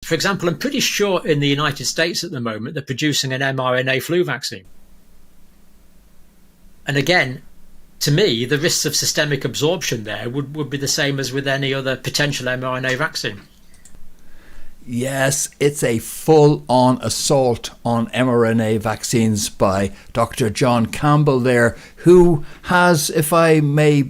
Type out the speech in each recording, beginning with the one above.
For example, I'm pretty sure in the United States at the moment, they're producing an mRNA flu vaccine. And again, to me, the risks of systemic absorption there would be the same as with any other potential mRNA vaccine. Yes, it's a full-on assault on mRNA vaccines by Dr. John Campbell there, who has, if I may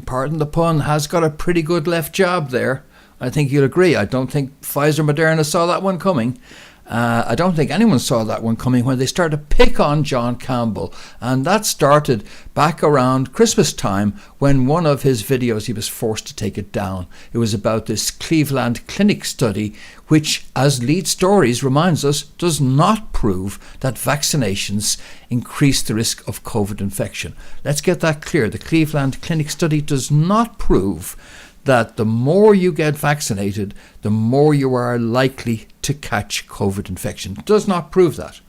pardon the pun, has got a pretty good left jab there. I think you'll agree. I don't think Pfizer Moderna saw that one coming. I don't think anyone saw that one coming when they started to pick on John Campbell. And that started back around Christmas time when one of his videos, he was forced to take it down. It was about this Cleveland Clinic study, which, as Lead Stories reminds us, does not prove that vaccinations increase the risk of COVID infection. Let's get that clear. The Cleveland Clinic study does not prove that the more you get vaccinated, the more you are likely to catch COVID infection. It does not prove that.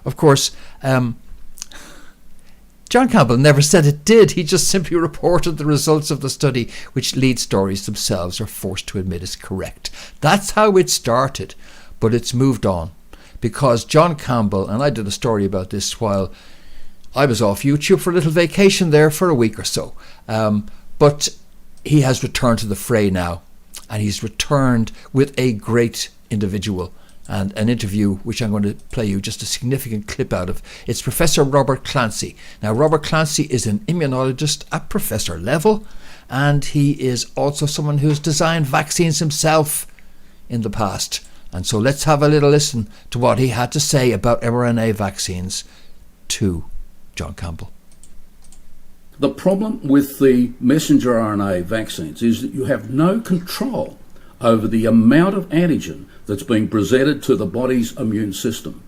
Of course, John Campbell never said it did. He just simply reported the results of the study, which Lead Stories themselves are forced to admit is correct. That's how it started, but it's moved on. Because John Campbell, and I did a story about this while I was off YouTube for a little vacation there for a week or so, but he has returned to the fray now, and he's returned with a great individual, and an interview which I'm going to play you just a significant clip out of. It's Professor Robert Clancy. Now, Robert Clancy is an immunologist at professor level, and he is also someone who's designed vaccines himself in the past. And so let's have a little listen to what he had to say about mRNA vaccines to John Campbell. The problem with the messenger RNA vaccines is that you have no control over the amount of antigen that's being presented to the body's immune system.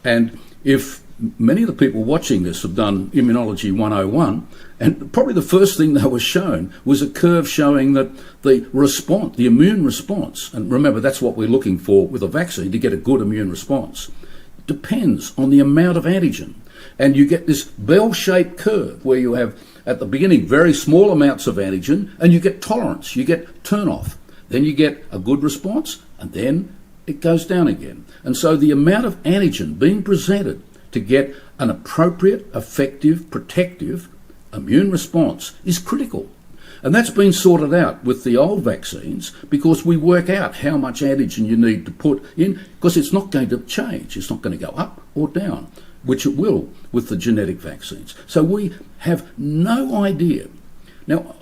And if many of the people watching this have done Immunology 101, and probably the first thing they were shown was a curve showing that the response, the immune response, and remember that's what we're looking for with a vaccine, to get a good immune response, depends on the amount of antigen. And you get this bell-shaped curve where you have, at the beginning, very small amounts of antigen, and you get tolerance, you get turn-off. Then you get a good response, and then it goes down again. And so the amount of antigen being presented to get an appropriate, effective, protective immune response is critical. And that's been sorted out with the old vaccines because we work out how much antigen you need to put in, because it's not going to change. It's not going to go up or down, which it will with the genetic vaccines. So we have no idea. Now,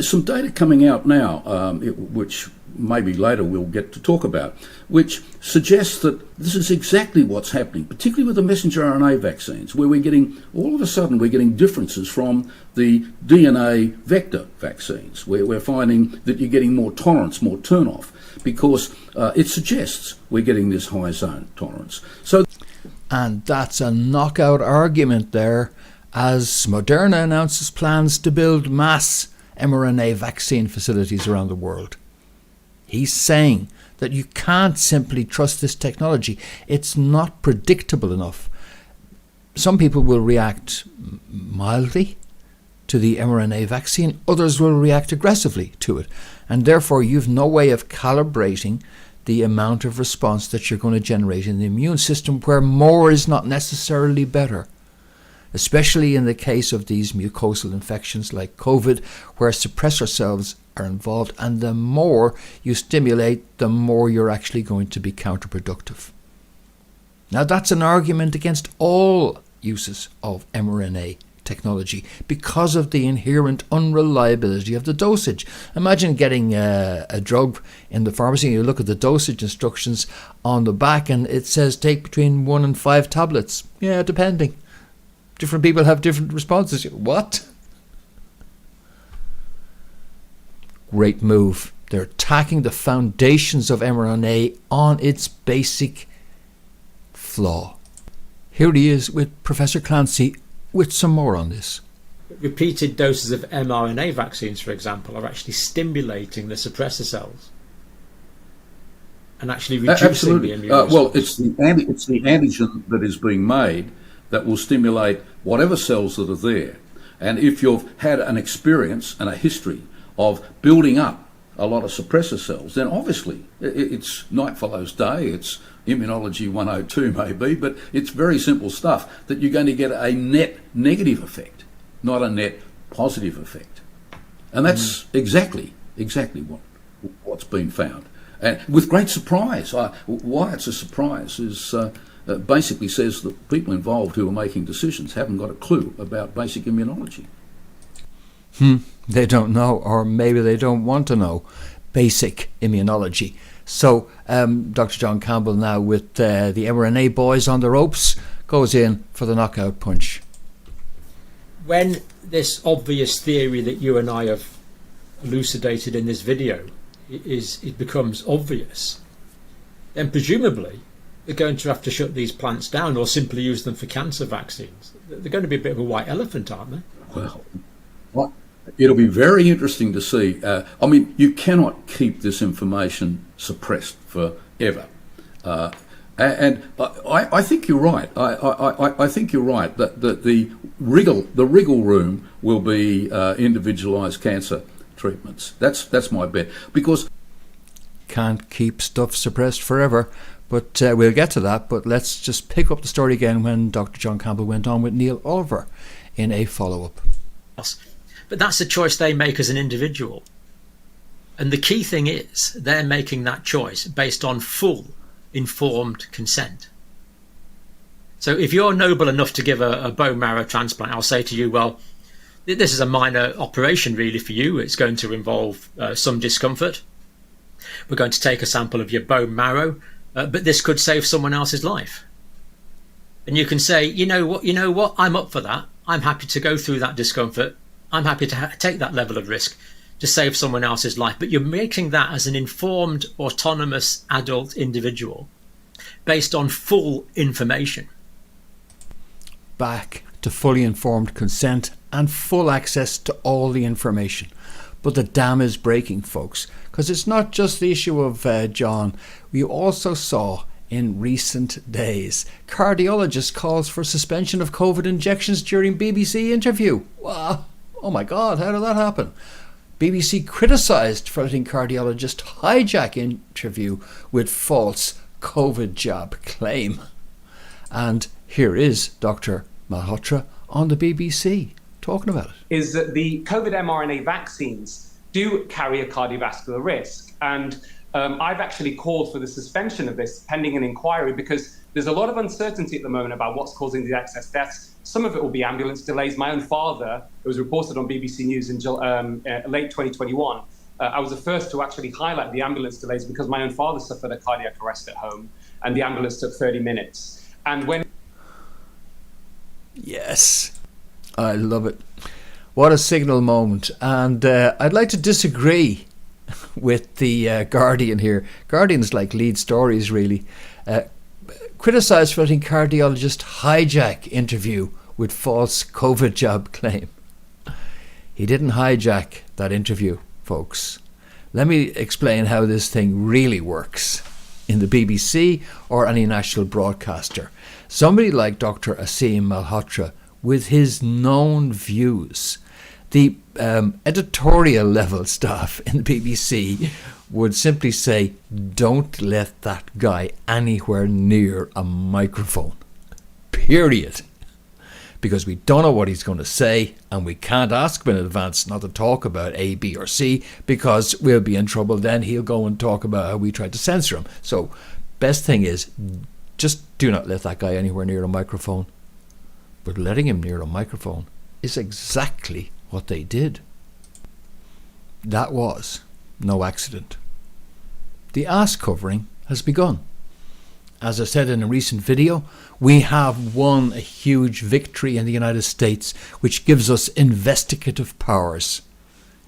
some data coming out now, which maybe later we'll get to talk about, which suggests that this is exactly what's happening, particularly with the messenger RNA vaccines, where we're getting, all of a sudden, we're getting differences from the DNA vector vaccines, where we're finding that you're getting more tolerance, more turn-off, because it suggests we're getting this high zone tolerance. And that's a knockout argument there, as Moderna announces plans to build mass mRNA vaccine facilities around the world. He's saying that you can't simply trust this technology. It's not predictable enough. Some people will react mildly to the mRNA vaccine. Others will react aggressively to it. And therefore, you've no way of calibrating the amount of response that you're going to generate in the immune system, where more is not necessarily better. Especially in the case of these mucosal infections like COVID, where suppressor cells are involved, and the more you stimulate, the more you're actually going to be counterproductive. Now, that's an argument against all uses of mRNA technology because of the inherent unreliability of the dosage. Imagine getting a drug in the pharmacy and you look at the dosage instructions on the back and it says take between 1 and 5 tablets. Yeah, depending. Different people have different responses. What? Great move. They're attacking the foundations of mRNA on its basic flaw. Here he is with Professor Clancy with some more on this. Repeated doses of mRNA vaccines, for example, are actually stimulating the suppressor cells and actually reducing the immune response. Well, it's the antigen that is being made that will stimulate whatever cells that are there. And if you've had an experience and a history of building up a lot of suppressor cells, then obviously it's night follows day, it's immunology 102 maybe, but it's very simple stuff that you're going to get a net negative effect, not a net positive effect. And that's exactly what's been found. And with great surprise. Why it's a surprise is basically says that people involved who are making decisions haven't got a clue about basic immunology. They don't know, or maybe they don't want to know basic immunology. So Dr. John Campbell now with the mRNA boys on the ropes goes in for the knockout punch. When this obvious theory that you and I have elucidated in this video it becomes obvious, then presumably they're going to have to shut these plants down or simply use them for cancer vaccines. They're going to be a bit of a white elephant, aren't they? Well, it'll be very interesting to see. I mean, you cannot keep this information suppressed forever. And I think you're right. I think you're right that the wriggle room will be individualised cancer treatments. That's my bet, because can't keep stuff suppressed forever. But we'll get to that. But let's just pick up the story again when Dr. John Campbell went on with Neil Oliver in a follow-up. But that's a choice they make as an individual. And the key thing is they're making that choice based on full informed consent. So if you're noble enough to give a bone marrow transplant, I'll say to you, well, this is a minor operation really for you. It's going to involve some discomfort. We're going to take a sample of your bone marrow, but this could save someone else's life. And you can say, you know what, I'm up for that. I'm happy to go through that discomfort. I'm happy to take that level of risk to save someone else's life. But you're making that as an informed, autonomous adult individual based on full information. Back to fully informed consent and full access to all the information. But the dam is breaking, folks, because it's not just the issue of John. We also saw in recent days cardiologist calls for suspension of COVID injections during BBC interview. Wow. Oh my God, how did that happen? BBC criticised for letting cardiologist hijack interview with false COVID jab claim. And here is Dr. Malhotra on the BBC talking about it. Is that the COVID mRNA vaccines do carry a cardiovascular risk. And I've actually called for the suspension of this pending an inquiry because there's a lot of uncertainty at the moment about what's causing the excess deaths. Some of it will be ambulance delays. My own father, it was reported on BBC News in late 2021. I was the first to actually highlight the ambulance delays because my own father suffered a cardiac arrest at home and the ambulance took 30 minutes. And when... Yes, I love it. What a signal moment. And I'd like to disagree with the Guardian here. Guardian's like lead stories, really. Criticised for letting cardiologist hijack interview with false COVID jab claim. He didn't hijack that interview, folks. Let me explain how this thing really works in the BBC or any national broadcaster. Somebody like Dr. Asim Malhotra, with his known views, the editorial level staff in the BBC would simply say, don't let that guy anywhere near a microphone. Period. Because we don't know what he's going to say and we can't ask him in advance not to talk about A, B or C because we'll be in trouble. Then he'll go and talk about how we tried to censor him. So best thing is just do not let that guy anywhere near a microphone. But letting him near a microphone is exactly what they did. That was no accident. The ass covering has begun. As I said in a recent video, we have won a huge victory in the United States, which gives us investigative powers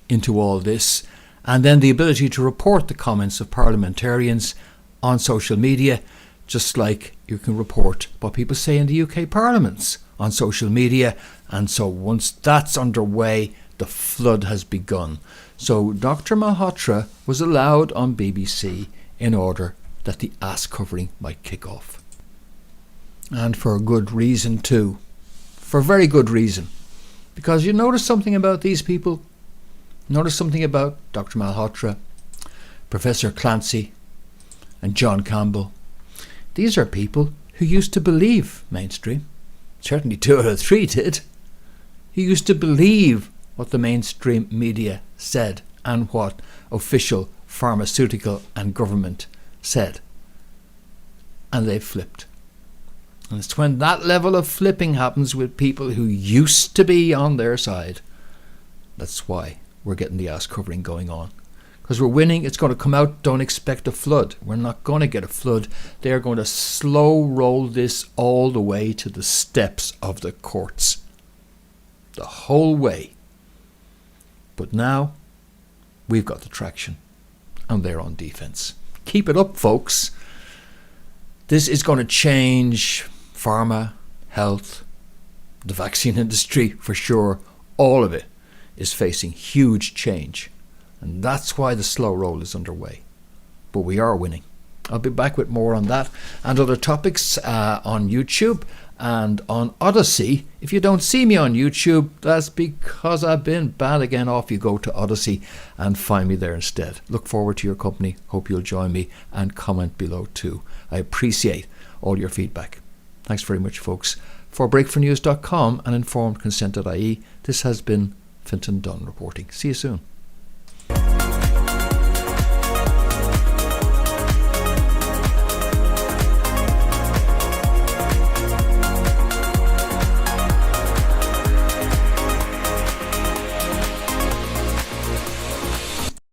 into all this, and then the ability to report the comments of parliamentarians on social media, just like you can report what people say in the UK parliaments on social media. And so once that's underway, the flood has begun. So Dr. Malhotra was allowed on BBC in order that the ass covering might kick off. And for a good reason too. For very good reason. Because you notice something about these people. Notice something about Dr. Malhotra Professor Clancy and John Campbell. These are people who used to believe mainstream. Certainly 2 out of 3 did. Who used to believe what the mainstream media said and what official pharmaceutical and government said. And they flipped. And it's when that level of flipping happens with people who used to be on their side, that's why we're getting the ass covering going on. Because we're winning, it's going to come out, don't expect a flood. We're not going to get a flood. They're going to slow roll this all the way to the steps of the courts. The whole way. But now, we've got the traction. And they're on defence. Keep it up, folks. This is going to change pharma, health, the vaccine industry for sure. All of it is facing huge change. And that's why the slow roll is underway. But we are winning. I'll be back with more on that and other topics on YouTube and on Odysee. If you don't see me on YouTube, that's because I've been bad again. Off you go to Odysee and find me there instead. Look forward to your company. Hope you'll join me and comment below too. I appreciate all your feedback. Thanks very much, folks. For breakfornews.com and informedconsent.ie, this has been Fintan Dunn reporting. See you soon.